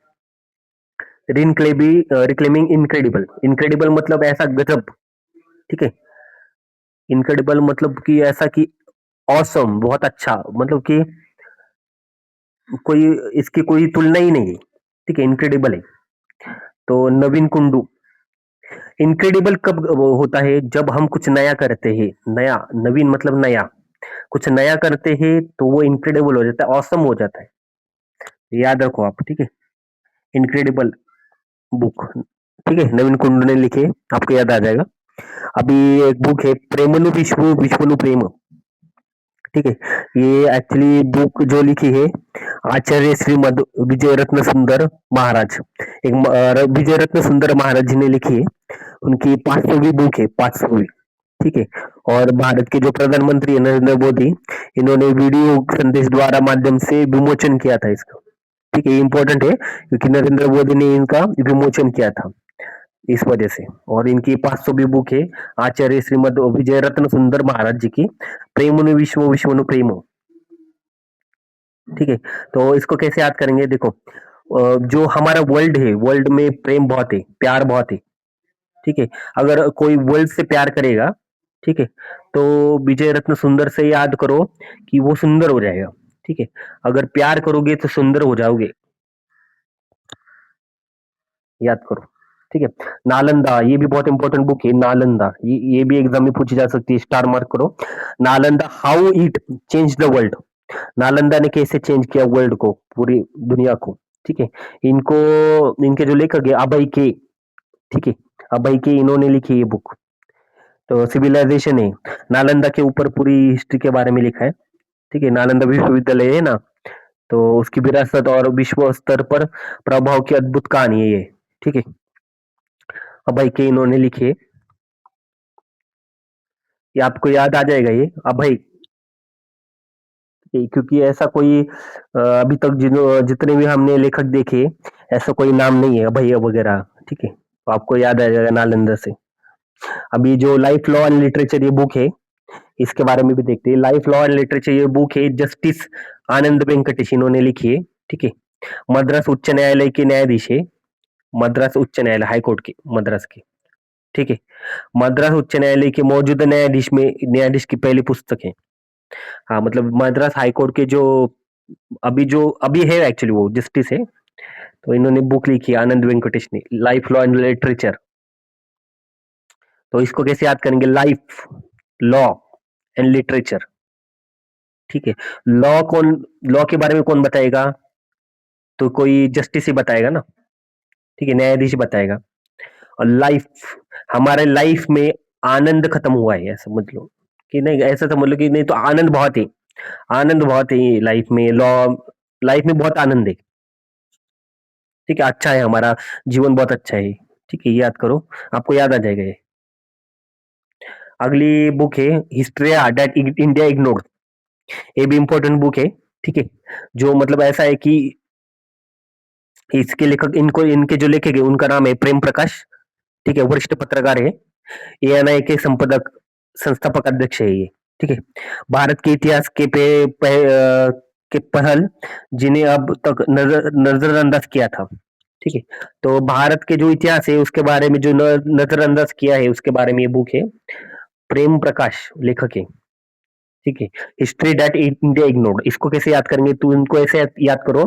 Speaker 1: रिक्लेमिंग इनक्रेडिबल, इनक्रेडिबल मतलब ऐसा गजब, ठीक है। इनक्रेडिबल मतलब कि ऐसा कि ऑसम, बहुत अच्छा, मतलब कि कोई इसकी कोई तुलना ही नहीं है, ठीक है, इनक्रेडिबल है। तो नवीन कुंडू, इनक्रेडिबल कब वो होता है? जब हम कुछ नया करते हैं, नया, नवीन मतलब नया, कुछ नया करते हैं तो वो इनक्रेडिबल हो जाता है, ऑसम हो जाता है। याद रखो आप, ठीक है। इनक्रेडिबल बुक, ठीक है, नवीन कुंडू ने लिखे, आपको याद आ जाएगा। अभी एक बुक है, प्रेमनु विश्व विश्वनु प्रेम, ठीक है। ये एक्चुअली बुक जो लिखी है आचार्य श्रीमद विजय रत्न सुंदर महाराज, विजय रत्न सुंदर महाराज जी ने लिखी है। उनकी 500वीं बुक है, 500वीं, ठीक है। और भारत के जो प्रधानमंत्री है नरेंद्र मोदी, इन्होंने वीडियो संदेश द्वारा माध्यम से विमोचन किया था इसका, ठीक है। ये इंपॉर्टेंट है क्योंकि नरेंद्र मोदी ने इनका विमोचन किया था इस वजह से। और इनकी 500वीं बुक है आचार्य श्रीमद विजय रत्न सुंदर महाराज जी की, प्रेमनु विश्व विश्वनु प्रेम, ठीक है। तो इसको कैसे याद करेंगे? देखो, जो हमारा वर्ल्ड है, वर्ल्ड में प्रेम बहुत है, प्यार बहुत है, ठीक है। अगर कोई वर्ल्ड से प्यार करेगा, ठीक है, तो विजय रत्न सुंदर से याद करो कि वो सुंदर हो जाएगा, ठीक है। अगर प्यार करोगे तो सुंदर हो जाओगे, याद करो, ठीक है। नालंदा, ये भी बहुत इंपॉर्टेंट बुक है, नालंदा, ये भी एग्जाम में पूछी जा सकती है, स्टार मार्क करो। Nalanda, how it change the world, Nalanda ने कैसे चेंज किया वर्ल्ड को, पूरी दुनिया को, ठीक है। इनको, इनके जो लेखक है अभय के, ठीक है, अभय के इन्होंने लिखी ये बुक। तो सिविलाइजेशन है, नालंदा के ऊपर पूरी हिस्ट्री के बारे में लिखा है, ठीक है। नालंदा विश्वविद्यालय है ना, तो उसकी विरासत और विश्व स्तर पर प्रभाव की अद्भुत कहानी है ये, ठीक है। अभय के इन्होंने लिखी है, ये आपको याद आ जाएगा ये अभय, क्योंकि ऐसा कोई अभी तक जितने भी हमने लेखक देखे, ऐसा कोई नाम नहीं है अभय वगैरह, ठीक है। तो आपको याद आ जाएगा नालंदा से। अभी जो लाइफ लॉ एंड लिटरेचर ये बुक है, इसके बारे में भी देखते हैं। लाइफ लॉ एंड लिटरेचर ये बुक है जस्टिस आनंद वेंकटेश इन्होंने लिखी है, ठीक है। मद्रास उच्च न्यायालय के न्यायाधीश है, मद्रास उच्च न्यायालय, हाई कोर्ट के, मद्रास के, ठीक है। मद्रास उच्च न्यायालय के मौजूदा न्यायाधीश में, न्यायाधीश की पहली पुस्तक है। हाँ, मतलब मद्रास हाई कोर्ट के जो अभी है एक्चुअली वो जस्टिस है, तो इन्होंने बुक लिखी है आनंद वेंकटेश ने, लाइफ लॉ एंड लिटरेचर। तो इसको कैसे याद करेंगे? लाइफ, लॉ एंड लिटरेचर, ठीक है। लॉ के बारे में कौन बताएगा? तो कोई जस्टिस ही बताएगा ना, ठीक है, न्यायाधीश बताएगा। और लाइफ, हमारे लाइफ में आनंद खत्म हुआ है, ऐसा समझ लो, कि नहीं, ऐसा समझ लो कि नहीं तो आनंद बहुत है, आनंद बहुत है लाइफ में, लॉ, लाइफ में बहुत आनंद है, ठीक है, अच्छा है हमारा जीवन, बहुत अच्छा है, ठीक है, याद करो, आपको याद आ जाएगा ये। अगली बुक है हिस्ट्री दैट इंडिया इग्नोर्ड, ये भी इंपॉर्टेंट बुक है, ठीक है। जो मतलब ऐसा है कि इसके लेखक, इनको, इनके जो लेखक है उनका नाम है प्रेम प्रकाश, ठीक है, वरिष्ठ पत्रकार है। एएनआई के संपादक, संस्थापक अध्यक्ष है ये, ठीक है। भारत के इतिहास के पहल जिन्हें अब तक नजरअंदाज किया था, ठीक है। तो भारत के जो इतिहास है उसके बारे में जो नजरअंदाज किया है उसके बारे में ये बुक है, प्रेम प्रकाश लेखक है, ठीक है। हिस्ट्री दैट इंडिया इग्नोर्ड, इसको कैसे याद करेंगे? तो इनको ऐसे याद करो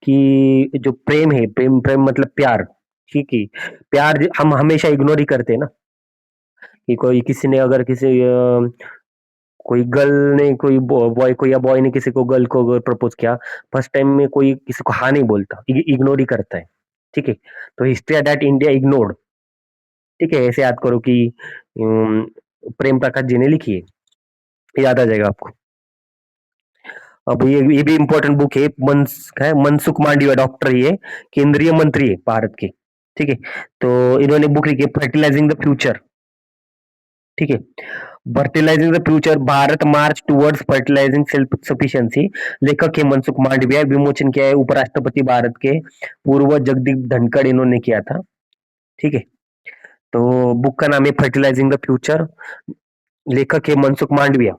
Speaker 1: कि जो प्रेम है, प्रेम, प्रेम मतलब प्यार, ठीक है। प्यार हम हमेशा इग्नोर ही करते हैं ना, कि कोई किसी ने अगर किसी कोई गर्ल ने कोई बॉय को या बॉय ने किसी को गर्ल को अगर प्रपोज किया, फर्स्ट टाइम में कोई किसी को हाँ नहीं बोलता, इग्नोर ही करता है। ठीक है, तो हिस्ट्री दैट इंडिया इग्नोर्ड। ठीक है, ऐसे याद करो कि प्रेम प्रकाश जी ने लिखी है, याद आ जाएगा आपको। अब ये भी इंपॉर्टेंट बुक है, मनसुख मांडविया डॉक्टर, ये केंद्रीय मंत्री है भारत के। ठीक है, तो इन्होंने बुक लिखी है फर्टिलाइजिंग द फ्यूचर। ठीक है, fertilising the future, Bharat March towards fertilising self sufficiency. लेखक है मनसुख मांडविया, विमोचन किया है उपराष्ट्रपति भारत के पूर्व जगदीप धनखड़, इन्होंने किया था। ठीक है, तो बुक का नाम है फर्टिलाइजिंग द फ्यूचर, लेखक है मनसुख मांडविया।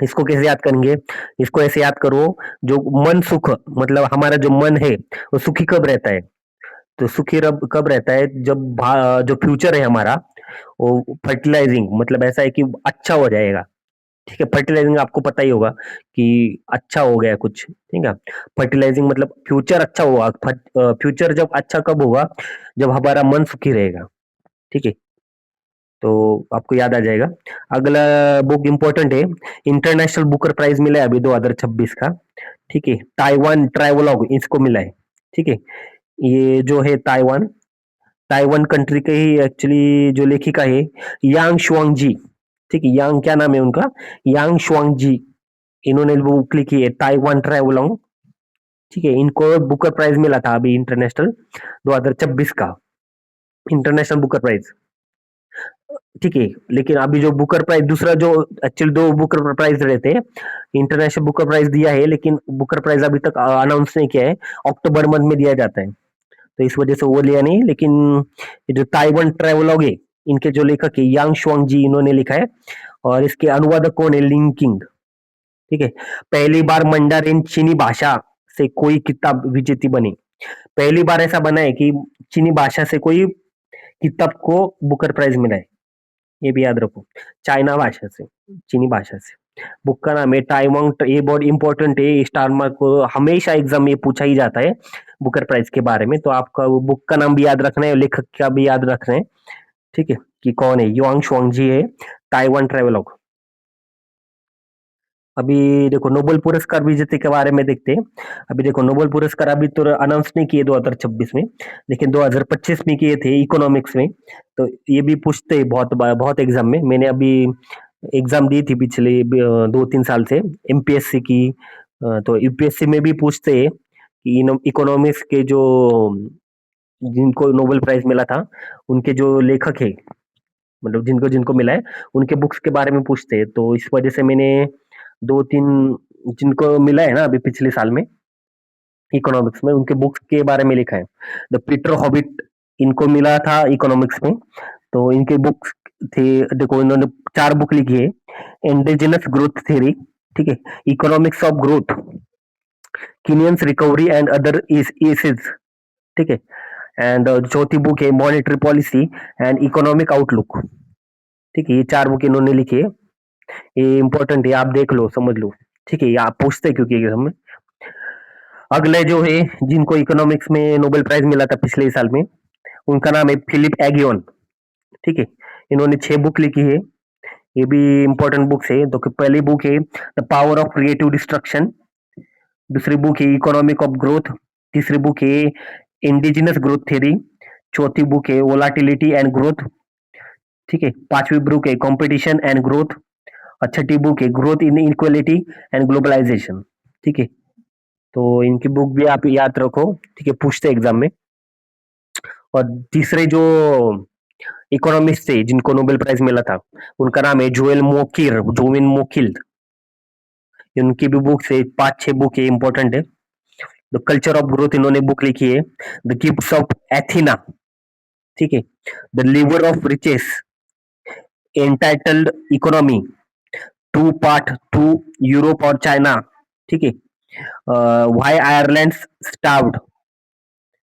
Speaker 1: इसको कैसे याद करेंगे? इसको ऐसे याद करो, जो मन सुख, मतलब हमारा जो मन है वो सुखी कब रहता है? तो सुखी रब कब रहता है? जब जो फ्यूचर है हमारा वो फर्टिलाइजिंग, मतलब ऐसा है कि अच्छा हो जाएगा। ठीक है, फर्टिलाइजिंग आपको पता ही होगा कि अच्छा हो गया कुछ। ठीक है, फर्टिलाइजिंग मतलब फ्यूचर अच्छा हुआ। फ्यूचर जब अच्छा कब होगा? जब हमारा मन सुखी रहेगा। ठीक है, तो आपको याद आ जाएगा। अगला बुक इंपॉर्टेंट है, इंटरनेशनल बुकर प्राइज मिला है अभी 2026 का। ठीक है, ताइवान ट्रैवलॉग इसको मिला है। ठीक है, ये जो है ताइवान, ताइवान कंट्री के ही एक्चुअली जो लेखिका है यांग शुआंग जी। ठीक है, यांग क्या नाम है उनका? यांग शुआंग जी। इन्होंने बुक लिखी है ताइवान ट्रैवलॉग। ठीक है, इनको बुकर प्राइज मिला था अभी इंटरनेशनल 2026 का, इंटरनेशनल बुकर प्राइज। ठीक है, लेकिन अभी जो बुकर प्राइज दूसरा जो, एक्चुअली दो बुकर प्राइज रहते हैं, इंटरनेशनल बुकर प्राइज दिया है लेकिन बुकर प्राइज अभी तक अनाउंस नहीं किया है, अक्टूबर मंथ में दिया जाता है, तो इस वजह से वो लिया नहीं। लेकिन ये जो ताइवान ट्रेवलॉग है, इनके जो लेखक है यांग शुआंग जी, इन्होंने लिखा है, और इसके अनुवादक कौन है? लिंकिंग। ठीक है, पहली बार मंडारिन चीनी भाषा से कोई किताब विजेती बनी, पहली बार ऐसा बना है कि चीनी भाषा से कोई किताब को बुकर प्राइज मिला है, ये भी याद रखो, चाइना भाषा से, चीनी भाषा से। बुक का नाम है टाइवांग, ये बहुत इंपॉर्टेंट है, स्टार मार्क को हमेशा एग्जाम में पूछा ही जाता है बुकर प्राइज के बारे में, तो आपका वो बुक का नाम भी याद रखना है, लेखक का भी याद रखना है। ठीक है, कि कौन है? युआंग शुआंग जी है, ताइवान ट्रेवलॉग। अभी देखो नोबेल पुरस्कार विजेते के बारे में देखते हैं। अभी देखो नोबेल पुरस्कार अभी तो अनाउंस नहीं किए 2026 में, लेकिन 2025 में किए थे इकोनॉमिक्स में। तो ये भी पूछते हैं बहुत बहुत एग्जाम में, मैंने अभी एग्जाम दी थी पिछले 2-3 साल से एमपीएससी की। तो यूपीएससी में भी पूछते हैं कि इकोनॉमिक्स के जो, जिनको नोबेल प्राइज मिला था, उनके जो लेखक है, मतलब जिनको जिनको मिला है, उनके बुक्स के बारे में पूछते हैं। तो इस वजह से मैंने 2-3 जिनको मिला है ना अभी पिछले साल में इकोनॉमिक्स में, उनके बुक्स के बारे में लिखा है। द पीटर हॉबिट इनको मिला था इकोनॉमिक्स में, तो इनके बुक्स थे, देखो इन्होंने 4 बुक लिखी है। इंडिजिनस ग्रोथ थ्योरी, ठीक है, economics of growth, Keynesian recovery and other issues. ठीक है, एंड चौथी बुक है monetary policy and economic outlook. ठीक है, ये 4 बुक इन्होंने लिखी है, ये इंपॉर्टेंट है, आप देख लो समझ लो। ठीक है, ये आप पूछते हैं क्योंकि एग्जाम में। अगले जो है जिनको इकोनॉमिक्स में नोबेल प्राइज मिला था पिछले साल में, उनका नाम है फिलिप एगियन। ठीक है, इन्होंने 6 बुक लिखी है, ये भी इंपॉर्टेंट बुक्स है। तो पहली बुक है the power of creative destruction, दूसरी बुक है इकोनॉमिक ऑफ ग्रोथ, तीसरी बुक है इंडिजिनस ग्रोथ थ्योरी, चौथी बुक है वोलाटिलिटी एंड ग्रोथ। ठीक है, पांचवी बुक है कंपटीशन एंड ग्रोथ, और छठी बुक है growth in equality and globalisation. ठीक है, तो इनकी बुक भी आप याद रखो। ठीक है, पूछते एग्जाम में। और तीसरे जो इकोनॉमिस्ट थे जिनको नोबेल प्राइज मिला था, उनका नाम है जोविन मोकिल। इनकी भी बुक से 5-6 बुक है, इंपॉर्टेंट है। द कल्चर ऑफ ग्रोथ इन्होंने बुक लिखी है, द गिफ्ट्स ऑफ एथिना। ठीक है, the lever of riches, entitled economy, 2 part 2, Europe और चाइना। ठीक है, व्हाई आयरलैंड स्टार्व्ड,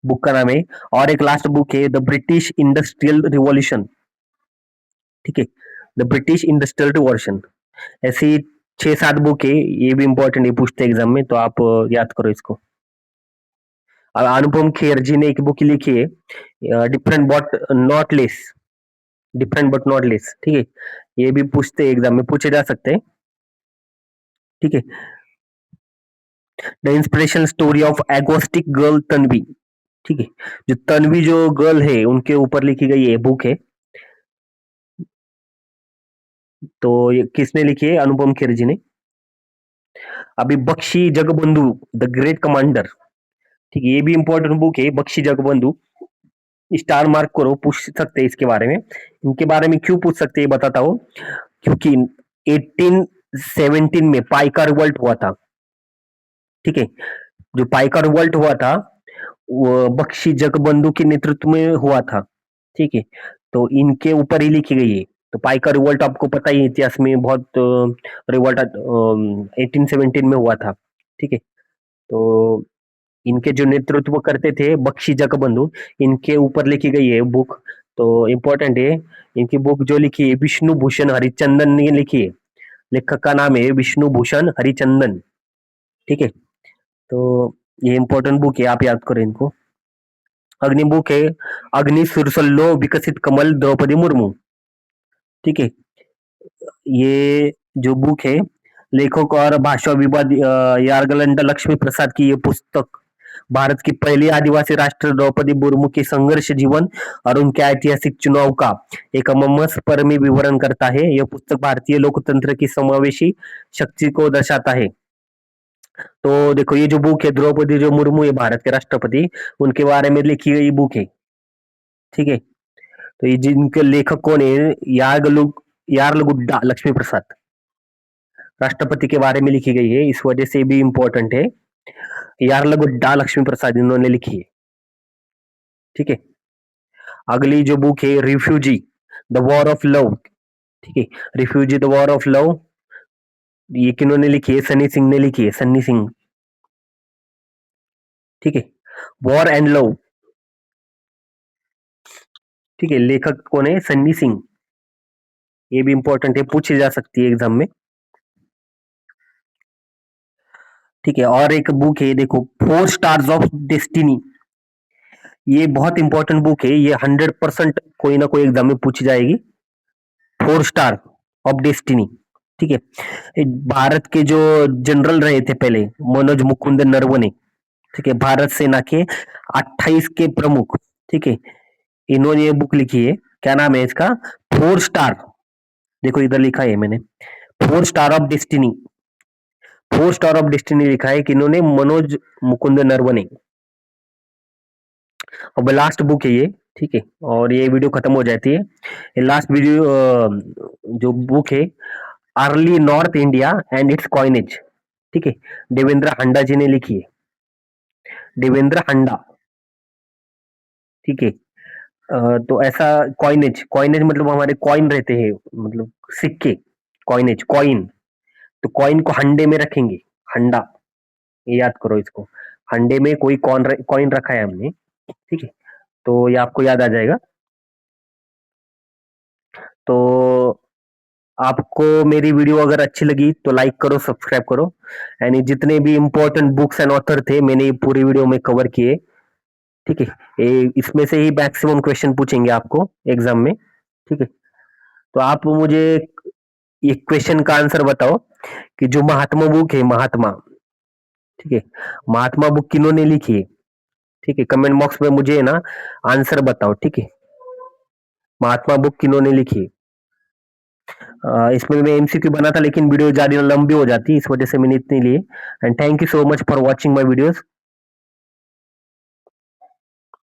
Speaker 1: बुक का नाम है। और एक लास्ट बुक है द ब्रिटिश इंडस्ट्रियल रिवॉल्यूशन। ठीक है, द ब्रिटिश इंडस्ट्रियल रिवॉल्यूशन। ऐसी 6-7 बुक है, ये भी इंपॉर्टेंट है, पूछते एग्जाम में, तो आप याद करो इसको। अनुपम खेर जी ने एक बुक लिखी है different but not less, different but not less. ठीक है, ये भी पूछते एग्जाम में, पूछे जा सकते हैं। ठीक है। The inspiration story of एगोस्टिक girl Tanvi, ठीक है। जो तन्वी जो गर्ल है उनके ऊपर लिखी गई ये बुक है। तो ये किसने लिखी है? अनुपम खेर जी ने। अभी Bakshi Jagabandhu the great commander, ठीक है, ये भी इंपॉर्टेंट बुक है बख्शी जगबंधु। स्टार मार्क करो, पूछ सकते हैं इसके बारे में। इनके बारे में क्यों पूछ सकते हैं बताता हूँ। क्योंकि 1817 में पाइका रिवॉल्ट हुआ था, ठीक है। जो पाइका रिवॉल्ट हुआ था वो बख्शी जगबंधु के नेतृत्व में हुआ था, ठीक है। तो इनके ऊपर ही लिखी गई है। तो पाइका रिवॉल्ट आपको पता ही है, इतिहास में बहुत रिवॉल्ट 1817 में हुआ था, ठीक है। तो इनके जो नेतृत्व करते थे बख्शी जगबंधु, इनके ऊपर लिखी गई है बुक। तो इम्पोर्टेंट है। इनकी बुक जो लिखी है विष्णु भूषण हरिचंदन ने लिखी है। लेखक का नाम है विष्णु भूषण हरिचंदन, ठीक है। तो ये इंपॉर्टेंट बुक है, आप याद करें इनको। अग्नि बुक है अग्नि सुरसल्लो विकसित कमल द्रौपदी मुर्मू, ठीक है। ये जो बुक है लेखक और भाषा विवाद यार्गलंडा लक्ष्मी प्रसाद की ये पुस्तक भारत की पहली आदिवासी राष्ट्र द्रौपदी मुर्मू के संघर्ष जीवन और उनके ऐतिहासिक चुनाव का एक मर्मस्पर्मी विवरण करता है। यह पुस्तक भारतीय लोकतंत्र की समावेशी शक्ति को दर्शाता है। तो देखो ये जो बुक है द्रौपदी जो मुर्मू है भारत के राष्ट्रपति, उनके बारे में लिखी गई बुक है, ठीक है। तो ये जिनके लेखक कौन है? यार्लगुड्डा लक्ष्मी प्रसाद, राष्ट्रपति के बारे में लिखी गई है, इस वजह से भी इंपॉर्टेंट है। यार्लगुड्डा लक्ष्मी प्रसाद इन्होंने लिखी है, ठीक है। अगली जो बुक है refugee the war of love, ठीक है। Refugee the war of love, ये किन्होंने लिखी है? सन्नी सिंह ने लिखी है, सन्नी सिंह, ठीक है। वॉर एंड लव, ठीक है, लेखक कौन है? सन्नी सिंह। ये भी इंपॉर्टेंट है, पूछी जा सकती है एग्जाम में, ठीक है। और एक बुक है देखो 4 स्टार्स ऑफ डेस्टिनी, ये बहुत इंपॉर्टेंट बुक है, ये 100% कोई ना कोई एग्जाम में पूछी जाएगी। 4 स्टार ऑफ डेस्टिनी, ठीक है। भारत के जो जनरल रहे थे पहले मनोज मुकुंद नरवणे, ठीक है, भारत सेना के 28 के प्रमुख, ठीक है। इन्होंने ये बुक लिखी है, क्या नाम है इसका? 4 स्टार, देखो इधर लिखा है मैंने 4 star of destiny. 4 star of destiny लिखा है कि इन्होंने मनोज मुकुंद नरवणे। अब लास्ट बुक है ये, ठीक है। और ये वीडियो खत्म हो जाती है। ये लास्ट वीडियो जो बुक है early north India and it's coinage, ठीक है, देवेंद्र हंडा जी ने लिखी है। देवेंद्र हंडा, ठीक है। तो ऐसा कॉइनेज, कॉइनेज मतलब हमारे कॉइन रहते हैं, मतलब सिक्के, कॉइनेज कॉइन। तो कॉइन को हंडे में रखेंगे, हंडा, ये याद करो इसको। हंडे में कोई कॉइन रखा है हमने, ठीक है। तो ये आपको याद आ जाएगा। तो आपको मेरी वीडियो अगर अच्छी लगी तो लाइक करो, सब्सक्राइब करो। यानी जितने भी इंपॉर्टेंट बुक्स एंड ऑथर थे मैंने ये पूरी वीडियो में कवर किए, ठीक है। इसमें से ही मैक्सिमम क्वेश्चन पूछेंगे आपको एग्जाम में, ठीक है। तो आप मुझे एक क्वेश्चन का आंसर बताओ कि जो महात्मा बुक है, महात्मा, ठीक है, महात्मा बुक किन्होंने लिखी है? ठीक है, कमेंट बॉक्स में मुझे ना आंसर बताओ, ठीक है। महात्मा बुक किन्होंने लिखी है? इसमें मैं एमसीक्यू बना था लेकिन वीडियो ज्यादा लंबी हो जाती है, इस वजह से मैंने इतनी ली। And thank you so much for watching my videos.